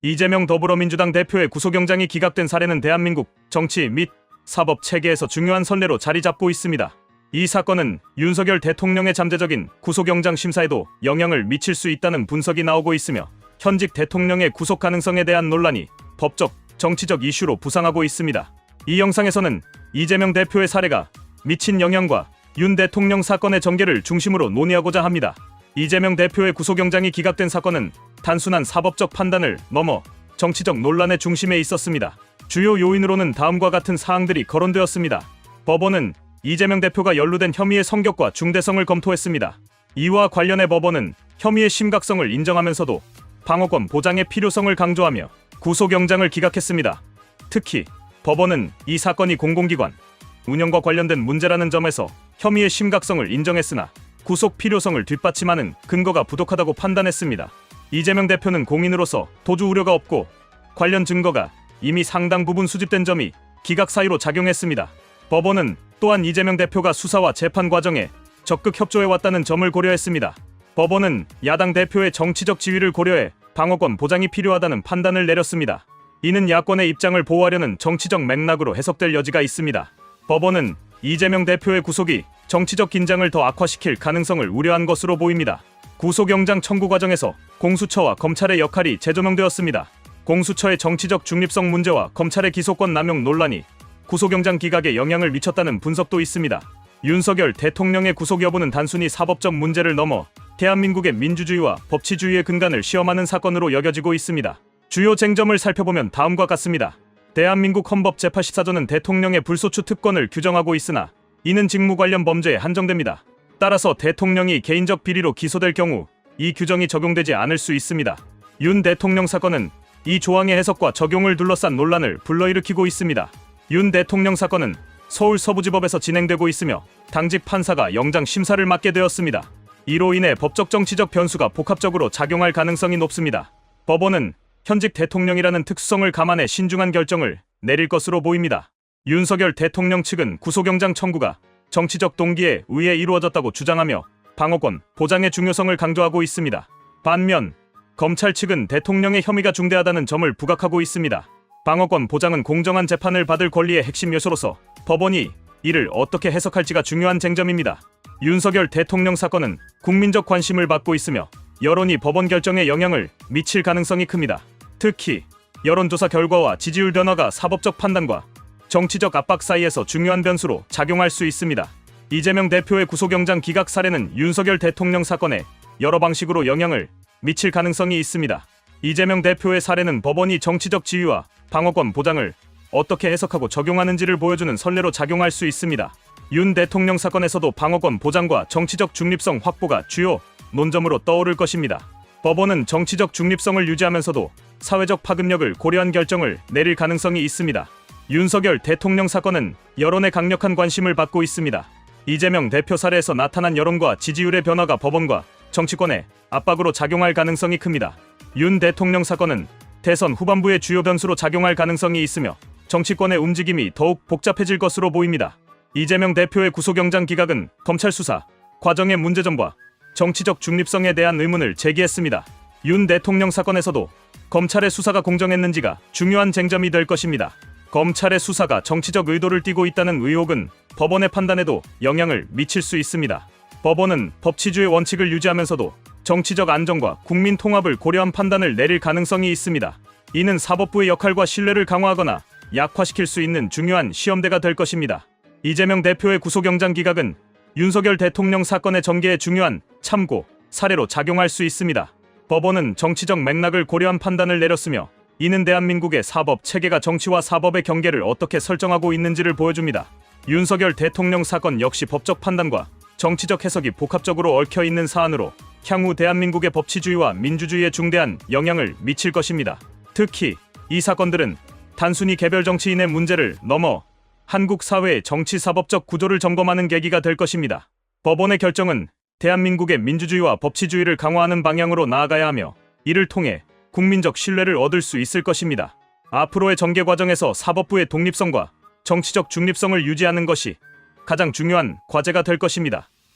이재명 더불어민주당 대표의 구속영장이 기각된 사례는 대한민국 정치 및 사법 체계에서 중요한 선례로 자리 잡고 있습니다. 이 사건은 윤석열 대통령의 잠재적인 구속영장 심사에도 영향을 미칠 수 있다는 분석이 나오고 있으며 현직 대통령의 구속 가능성에 대한 논란이 법적, 정치적 이슈로 부상하고 있습니다. 이 영상에서는 이재명 대표의 사례가 미친 영향과 윤 대통령 사건의 전개를 중심으로 논의하고자 합니다. 이재명 대표의 구속영장이 기각된 사건은 단순한 사법적 판단을 넘어 정치적 논란의 중심에 있었습니다. 주요 요인으로는 다음과 같은 사항들이 거론되었습니다. 법원은 이재명 대표가 연루된 혐의의 성격과 중대성을 검토했습니다. 이와 관련해 법원은 혐의의 심각성을 인정하면서도 방어권 보장의 필요성을 강조하며 구속영장을 기각했습니다. 특히 법원은 이 사건이 공공기관 운영과 관련된 문제라는 점에서 혐의의 심각성을 인정했으나 구속 필요성을 뒷받침하는 근거가 부족하다고 판단했습니다. 이재명 대표는 공인으로서 도주 우려가 없고 관련 증거가 이미 상당 부분 수집된 점이 기각 사유로 작용했습니다. 법원은 또한 이재명 대표가 수사와 재판 과정에 적극 협조해왔다는 점을 고려했습니다. 법원은 야당 대표의 정치적 지위를 고려해 방어권 보장이 필요하다는 판단을 내렸습니다. 이는 야권의 입장을 보호하려는 정치적 맥락으로 해석될 여지가 있습니다. 법원은 이재명 대표의 구속이 정치적 긴장을 더 악화시킬 가능성을 우려한 것으로 보입니다. 구속영장 청구 과정에서 공수처와 검찰의 역할이 재조명되었습니다. 공수처의 정치적 중립성 문제와 검찰의 기소권 남용 논란이 구속영장 기각에 영향을 미쳤다는 분석도 있습니다. 윤석열 대통령의 구속 여부는 단순히 사법적 문제를 넘어 대한민국의 민주주의와 법치주의의 근간을 시험하는 사건으로 여겨지고 있습니다. 주요 쟁점을 살펴보면 다음과 같습니다. 대한민국 헌법 제84조는 대통령의 불소추 특권을 규정하고 있으나 이는 직무 관련 범죄에 한정됩니다. 따라서 대통령이 개인적 비리로 기소될 경우 이 규정이 적용되지 않을 수 있습니다. 윤 대통령 사건은 이 조항의 해석과 적용을 둘러싼 논란을 불러일으키고 있습니다. 윤 대통령 사건은 서울 서부지법에서 진행되고 있으며 당직 판사가 영장 심사를 맡게 되었습니다. 이로 인해 법적 정치적 변수가 복합적으로 작용할 가능성이 높습니다. 법원은 현직 대통령이라는 특수성을 감안해 신중한 결정을 내릴 것으로 보입니다. 윤석열 대통령 측은 구속영장 청구가 정치적 동기에 의해 이루어졌다고 주장하며 방어권 보장의 중요성을 강조하고 있습니다. 반면 검찰 측은 대통령의 혐의가 중대하다는 점을 부각하고 있습니다. 방어권 보장은 공정한 재판을 받을 권리의 핵심 요소로서 법원이 이를 어떻게 해석할지가 중요한 쟁점입니다. 윤석열 대통령 사건은 국민적 관심을 받고 있으며 여론이 법원 결정에 영향을 미칠 가능성이 큽니다. 특히 여론조사 결과와 지지율 변화가 사법적 판단과 정치적 압박 사이에서 중요한 변수로 작용할 수 있습니다. 이재명 대표의 구속영장 기각 사례는 윤석열 대통령 사건에 여러 방식으로 영향을 미칠 가능성이 있습니다. 이재명 대표의 사례는 법원이 정치적 지위와 방어권 보장을 어떻게 해석하고 적용하는지를 보여주는 선례로 작용할 수 있습니다. 윤 대통령 사건에서도 방어권 보장과 정치적 중립성 확보가 주요 논점으로 떠오를 것입니다. 법원은 정치적 중립성을 유지하면서도 사회적 파급력을 고려한 결정을 내릴 가능성이 있습니다. 윤석열 대통령 사건은 여론의 강력한 관심을 받고 있습니다. 이재명 대표 사례에서 나타난 여론과 지지율의 변화가 법원과 정치권의 압박으로 작용할 가능성이 큽니다. 윤 대통령 사건은 대선 후반부의 주요 변수로 작용할 가능성이 있으며 정치권의 움직임이 더욱 복잡해질 것으로 보입니다. 이재명 대표의 구속영장 기각은 검찰 수사 과정의 문제점과 정치적 중립성에 대한 의문을 제기했습니다. 윤 대통령 사건에서도 검찰의 수사가 공정했는지가 중요한 쟁점이 될 것입니다. 검찰의 수사가 정치적 의도를 띠고 있다는 의혹은 법원의 판단에도 영향을 미칠 수 있습니다. 법원은 법치주의 원칙을 유지하면서도 정치적 안정과 국민 통합을 고려한 판단을 내릴 가능성이 있습니다. 이는 사법부의 역할과 신뢰를 강화하거나 약화시킬 수 있는 중요한 시험대가 될 것입니다. 이재명 대표의 구속영장 기각은 윤석열 대통령 사건의 전개에 중요한 참고 사례로 작용할 수 있습니다. 법원은 정치적 맥락을 고려한 판단을 내렸으며 이는 대한민국의 사법 체계가 정치와 사법의 경계를 어떻게 설정하고 있는지를 보여줍니다. 윤석열 대통령 사건 역시 법적 판단과 정치적 해석이 복합적으로 얽혀 있는 사안으로 향후 대한민국의 법치주의와 민주주의에 중대한 영향을 미칠 것입니다. 특히 이 사건들은 단순히 개별 정치인의 문제를 넘어 한국 사회의 정치-사법적 구조를 점검하는 계기가 될 것입니다. 법원의 결정은 대한민국의 민주주의와 법치주의를 강화하는 방향으로 나아가야 하며 이를 통해 국민적 신뢰를 얻을 수 있을 것입니다. 앞으로의 전개 과정에서 사법부의 독립성과 정치적 중립성을 유지하는 것이 가장 중요한 과제가 될 것입니다.